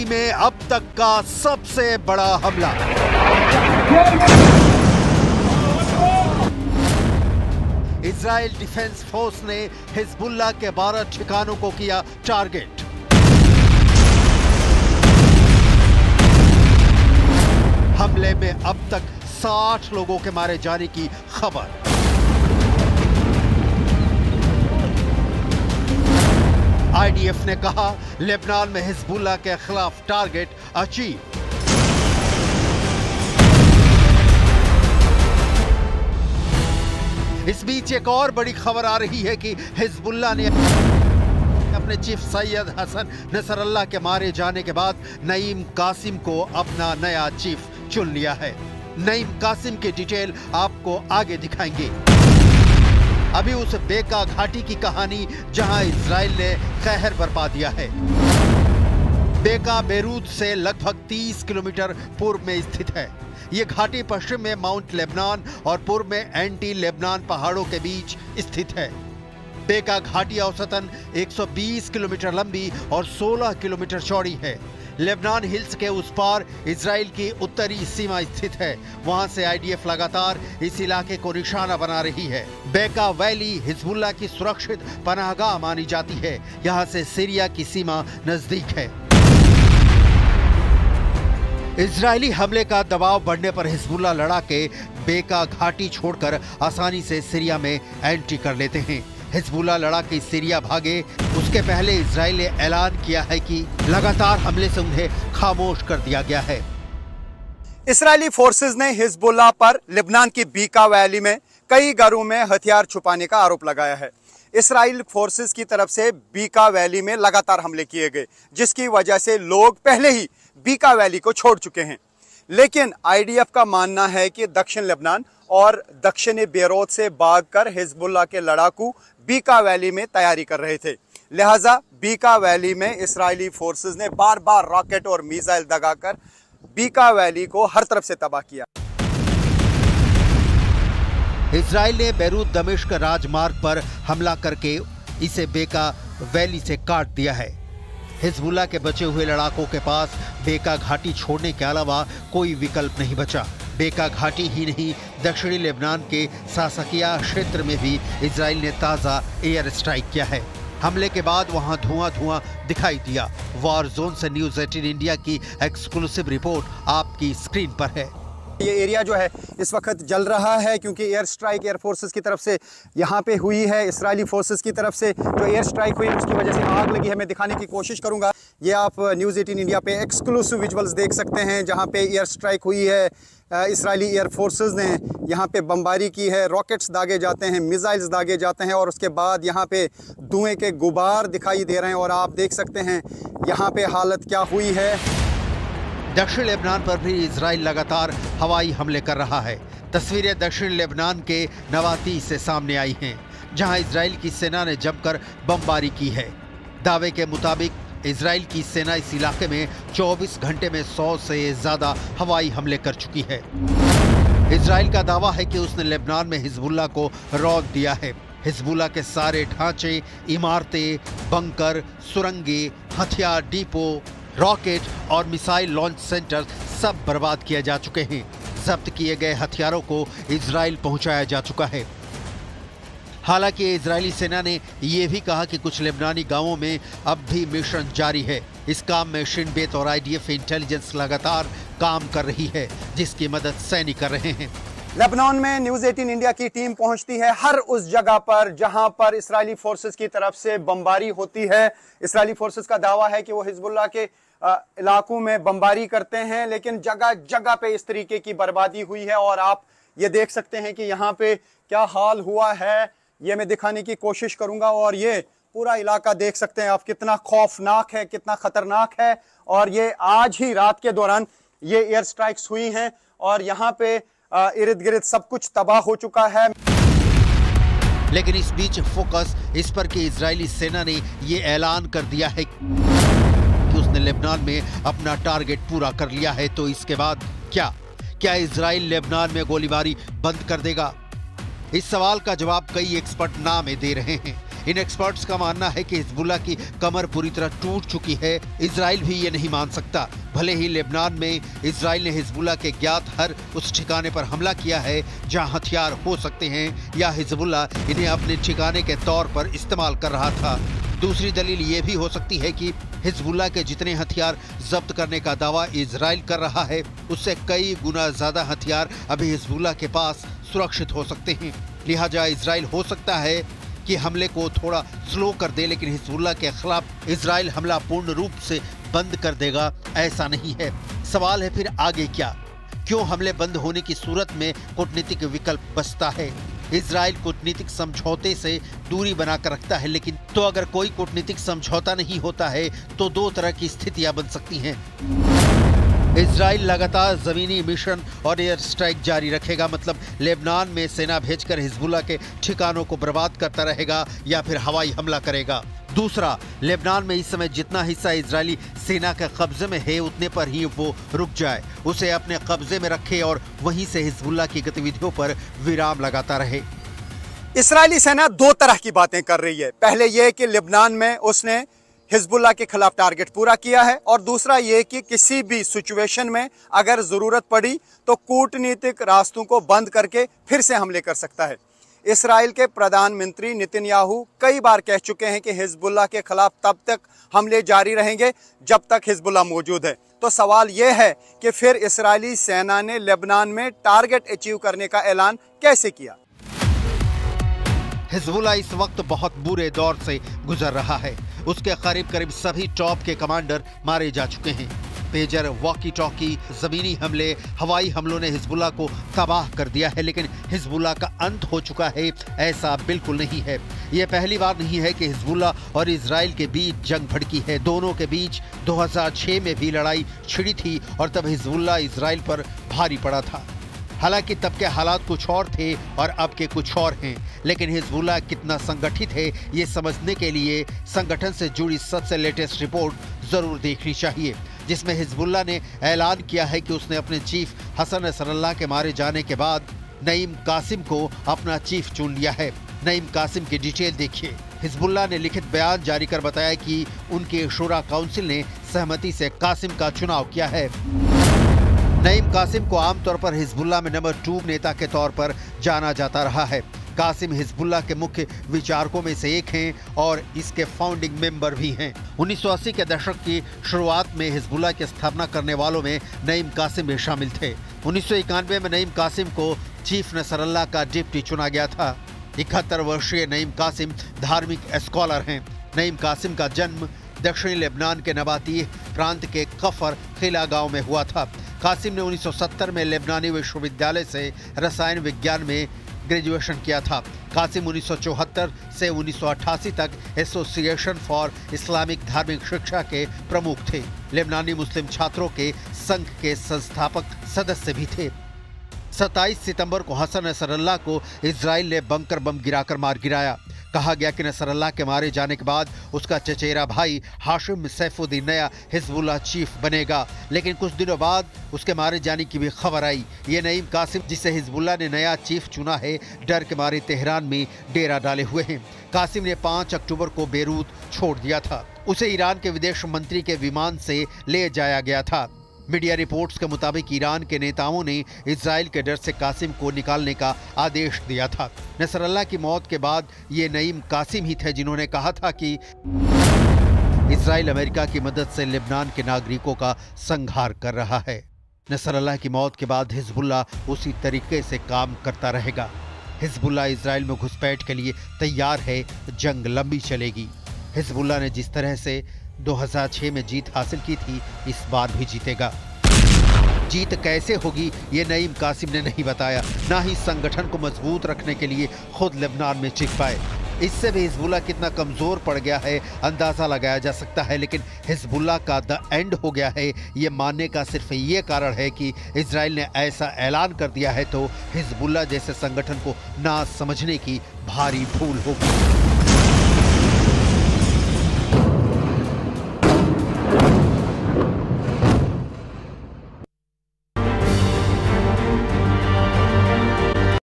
में अब तक का सबसे बड़ा हमला। इजराइल डिफेंस फोर्स ने हिजबुल्लाह के 12 ठिकानों को किया टारगेट। हमले में अब तक 60 लोगों के मारे जाने की खबर। आईडीएफ ने कहा लेबनान में हिजबुल्लाह के खिलाफ टारगेट अचीव। इस बीच एक और बड़ी खबर आ रही है कि हिजबुल्लाह ने अपने चीफ सैयद हसन नसरल्लाह के मारे जाने के बाद नईम कासिम को अपना नया चीफ चुन लिया है। नईम कासिम की डिटेल आपको आगे दिखाएंगे। अभी उस बेका घाटी की कहानी जहां इजराइल ने कहर बरपा दिया है। बेका बेरूत से लगभग 30 किलोमीटर पूर्व में स्थित है। ये घाटी पश्चिम में माउंट लेबनान और पूर्व में एंटी लेबनान पहाड़ों के बीच स्थित है। बेका घाटी औसतन 120 किलोमीटर लंबी और 16 किलोमीटर चौड़ी है। लेबनान हिल्स के उस पार इजराइल की उत्तरी सीमा स्थित है। वहां से आईडीएफ लगातार इस इलाके को निशाना बना रही है। बेका वैली हिजबुल्लाह की सुरक्षित पनाहगाह मानी जाती है। यहां से सीरिया की सीमा नजदीक है। इजरायली हमले का दबाव बढ़ने पर हिजबुल्लाह लड़ाके बेका घाटी छोड़कर आसानी से सीरिया में एंट्री कर लेते हैं। हिजबुल्लाह लड़ाके सीरिया भागे उसके पहले इजराइल ने ऐलान किया है कि लगातार हमले से उन्हें खामोश कर दिया गया है। इजरायली फोर्सेस ने हिजबुल्लाह पर लेबनान की बीका वैली में कई घरों में हथियार छुपाने का आरोप लगाया है। इजराइल फोर्सेस की तरफ से बीका वैली में लगातार हमले किए गए, जिसकी वजह से लोग पहले ही बीका वैली को छोड़ चुके हैं। लेकिन आईडीएफ का मानना है कि दक्षिण लेबनान और दक्षिणी बेरूत से भागकर हिजबुल्लाह के लड़ाकू बीका वैली में तैयारी कर रहे थे। लिहाजा बीका वैली में इजरायली फोर्सेस ने बार बार रॉकेट और मिसाइल दगाकर बीका वैली को हर तरफ से तबाह किया। इजराइल ने बेरूत दमिश्क राजमार्ग पर हमला करके इसे बेका वैली से काट दिया है। हिजबुल्लाह के बचे हुए लड़ाकों के पास बेका घाटी छोड़ने के अलावा कोई विकल्प नहीं बचा। बेका घाटी ही नहीं, दक्षिणी लेबनान के सासकिया क्षेत्र में भी इजराइल ने ताज़ा एयर स्ट्राइक किया है। हमले के बाद वहां धुआं दिखाई दिया। वॉर जोन से न्यूज़ 18 इंडिया की एक्सक्लूसिव रिपोर्ट आपकी स्क्रीन पर है। ये एरिया जो है इस वक्त जल रहा है क्योंकि एयर स्ट्राइक एयर फोर्सेस की तरफ से यहाँ पे हुई है। इजरायली फोर्सेस की तरफ से जो एयर स्ट्राइक हुई उसकी वजह से आग लगी है। मैं दिखाने की कोशिश करूँगा। ये आप न्यूज़ 18 इंडिया पे एक्सक्लूसिव विजुअल्स देख सकते हैं जहाँ पे एयर स्ट्राइक हुई है। इजरायली एयर फोर्सेस ने यहाँ पे बमबारी की है। रॉकेट्स दागे जाते हैं, मिसाइल्स दागे जाते हैं और उसके बाद यहाँ पे धुएँ के गुबार दिखाई दे रहे हैं और आप देख सकते हैं यहाँ पे हालत क्या हुई है। दक्षिण लेबनान पर भी इजराइल लगातार हवाई हमले कर रहा है। तस्वीरें दक्षिण लेबनान के नवाती से सामने आई हैं, जहां इजराइल की सेना ने जमकर बमबारी की है। दावे के मुताबिक इजराइल की सेना इस इलाके में 24 घंटे में 100 से ज्यादा हवाई हमले कर चुकी है। इजराइल का दावा है कि उसने लेबनान में हिजबुल्लाह को रौंद दिया है। हिजबुल्लाह के सारे ढांचे, इमारतें, बंकर, सुरंगें, हथियार डिपो, रॉकेट और मिसाइल लॉन्च सेंटर सब बर्बाद किए जा चुके हैं। जब्त किए गए हथियारों को इजराइल पहुंचाया जा चुका है। हालांकि इजरायली सेना ने यह भी कहा कि कुछ लेबनानी गांवों में अब भी मिशन जारी है। इस काम में शिन बेत और आईडीएफ इंटेलिजेंस लगातार काम कर रही है, जिसकी मदद सैनिक कर रहे हैं। लेबनान में न्यूज़ 18 इंडिया की टीम पहुंचती है हर उस जगह पर जहां पर इजरायली फोर्सेस की तरफ से बमबारी होती है। इजरायली फोर्सेस का दावा है कि वो हिजबुल्लाह के इलाकों में बमबारी करते हैं, लेकिन जगह जगह पे इस तरीके की बर्बादी हुई है और आप ये देख सकते हैं कि यहाँ पे क्या हाल हुआ है। ये मैं दिखाने की कोशिश करूंगा और ये पूरा इलाका देख सकते हैं आप, कितना खौफनाक है, कितना खतरनाक है। और ये आज ही रात के दौरान ये एयर स्ट्राइक्स हुई हैं और यहाँ पे इर्द गिर्द सब कुछ तबाह हो चुका है। लेकिन इस बीच फोकस इस पर कि इजरायली सेना ने ये ऐलान कर दिया है कि उसने लेबनान में अपना टारगेट पूरा कर लिया है, तो इसके बाद क्या इजराइल लेबनान में गोलीबारी बंद कर देगा? इस सवाल का जवाब कई एक्सपर्ट ना में दे रहे हैं। इन एक्सपर्ट्स का मानना है कि हिजबुल्लाह की कमर पूरी तरह टूट चुकी है। इजराइल भी ये नहीं मान सकता। भले ही लेबनान में इजराइल ने हिजबुल्लाह के ज्ञात हर उस ठिकाने पर हमला किया है जहां हथियार हो सकते हैं या हिजबुल्लाह इन्हें अपने ठिकाने के तौर पर इस्तेमाल कर रहा था। दूसरी दलील ये भी हो सकती है कि हिजबुल्लाह के जितने हथियार जब्त करने का दावा इजराइल कर रहा है, उससे कई गुना ज्यादा हथियार अभी हिजबुल्लाह के पास सुरक्षित हो सकते हैं। लिहाजा इजराइल हो सकता है कि हमले को थोड़ा स्लो कर दे, लेकिन हिजबुल्लाह के खिलाफ इजराइल हमला पूर्ण रूप से बंद कर देगा, ऐसा नहीं है। सवाल है फिर आगे क्या? क्यों हमले बंद होने की सूरत में कूटनीतिक विकल्प बचता है? इजराइल कूटनीतिक समझौते से दूरी बनाकर रखता है, लेकिन तो अगर कोई कूटनीतिक समझौता नहीं होता है तो दो तरह की स्थितियां बन सकती हैं। इजराइल लगातार जमीनी मिशन और एयर स्ट्राइक जारी रखेगा, मतलब लेबनान में सेना भेजकर हिजबुल्लाह के ठिकानों को बर्बाद करता रहेगा या फिर हवाई हमला करेगा। दूसरा, लेबनान में इस समय जितना हिस्सा इजरायली सेना के कब्जे में है उतने पर ही वो रुक जाए, उसे अपने कब्जे में रखे और वहीं से हिजबुल्लाह की गतिविधियों पर विराम लगाता रहे। इस्राएली सेना दो तरह की बातें कर रही है। पहले यह कि लेबनान में उसने हिजबुल्लाह के खिलाफ टारगेट पूरा किया है, और दूसरा ये कि किसी भी सिचुएशन में अगर जरूरत पड़ी तो कूटनीतिक रास्तों को बंद करके फिर से हमले कर सकता है। इसराइल के प्रधानमंत्री नेतन्याहू कई बार कह चुके हैं कि हिजबुल्लाह के खिलाफ तब तक हमले जारी रहेंगे जब तक हिजबुल्लाह मौजूद है। तो सवाल यह है कि फिर इस्राएली सेना ने लेबनान में टारगेट अचीव करने का ऐलान कैसे किया? हिजबुल्लाह इस वक्त बहुत बुरे दौर से गुजर रहा है। उसके करीब करीब सभी टॉप के कमांडर मारे जा चुके हैं। पेजर, वॉकी टॉकी, जमीनी हमले, हवाई हमलों ने हिजबुल्लाह को तबाह कर दिया है, लेकिन हिजबुल्लाह का अंत हो चुका है ऐसा बिल्कुल नहीं है। ये पहली बार नहीं है कि हिजबुल्लाह और इजराइल के बीच जंग भड़की है। दोनों के बीच 2006 में भी लड़ाई छिड़ी थी और तब हिजबुल्लाह इजराइल पर भारी पड़ा था। हालांकि तब के हालात कुछ और थे और अब के कुछ और हैं, लेकिन हिजबुल्लाह कितना संगठित है ये समझने के लिए संगठन से जुड़ी सबसे लेटेस्ट रिपोर्ट जरूर देखनी चाहिए, जिसमें हिजबुल्लाह ने ऐलान किया है कि उसने अपने चीफ हसन नसरल्लाह के मारे जाने के बाद नईम कासिम को अपना चीफ चुन लिया है। नईम कासिम की डिटेल देखिए। हिजबुल्लाह ने लिखित बयान जारी कर बताया कि उनके शूरा काउंसिल ने सहमति से कासिम का चुनाव किया है। नईम कासिम को आमतौर पर हिजबुल्लाह में नंबर 2 नेता के तौर पर जाना जाता रहा है। कासिम हिजबुल्लाह के मुख्य विचारकों में से एक हैं और इसके फाउंडिंग मेंबर भी हैं। 1980 के दशक की शुरुआत में हिजबुल्लाह की स्थापना करने वालों में नईम कासिम भी शामिल थे। 1991 में नईम कासिम को चीफ नसरल्लाह का डिप्टी चुना गया था। 71 वर्षीय नईम कासिम धार्मिक स्कॉलर हैं। नईम कासिम का जन्म दक्षिणी लेबनान के नबातीह प्रांत के कफर खिला गांव में हुआ था। कासिम ने 1970 में लेबनानी विश्वविद्यालय से रसायन विज्ञान में ग्रेजुएशन किया था। कासिम 1974 से 1988 तक एसोसिएशन फॉर इस्लामिक धार्मिक शिक्षा के प्रमुख थे। लेबनानी मुस्लिम छात्रों के संघ के संस्थापक सदस्य भी थे। 27 सितंबर को हसन नसरल्लाह को इजराइल ने बंकर बम गिराकर मार गिराया। कहा गया कि नसरल्लाह के मारे जाने के बाद उसका चचेरा भाई हाशिम सैफुद्दीन नया हिजबुल्लाह चीफ बनेगा, लेकिन कुछ दिनों बाद उसके मारे जाने की भी खबर आई। ये नईम कासिम, जिसे हिजबुल्लाह ने नया चीफ चुना है, डर के मारे तेहरान में डेरा डाले हुए हैं। कासिम ने 5 अक्टूबर को बेरूत छोड़ दिया था। उसे ईरान के विदेश मंत्री के विमान से ले जाया गया था। मीडिया रिपोर्ट्स के मुताबिक ईरान के नेताओं ने इजराइल के डर से कासिम को निकालने का आदेश दिया था। नसरल्लाह की मौत के बाद ये नईम कासिम ही थे जिन्होंने कहा था कि इजराइल अमेरिका की मदद से लेबनान के नागरिकों का संहार कर रहा है। नसरल्लाह की मौत के बाद हिजबुल्लाह उसी तरीके से काम करता रहेगा। हिजबुल्लाह इजराइल में घुसपैठ के लिए तैयार है। जंग लंबी चलेगी। हिजबुल्लाह ने जिस तरह से 2006 में जीत हासिल की थी, इस बार भी जीतेगा। जीत कैसे होगी ये नईम कासिम ने नहीं बताया, ना ही संगठन को मजबूत रखने के लिए खुद लेबनान में टिक पाए। इससे भी हिजबुल्लाह कितना कमजोर पड़ गया है अंदाजा लगाया जा सकता है, लेकिन हिजबुल्लाह का द एंड हो गया है ये मानने का सिर्फ ये कारण है कि इजराइल ने ऐसा ऐलान कर दिया है, तो हिजबुल्लाह जैसे संगठन को ना समझने की भारी भूल होगी।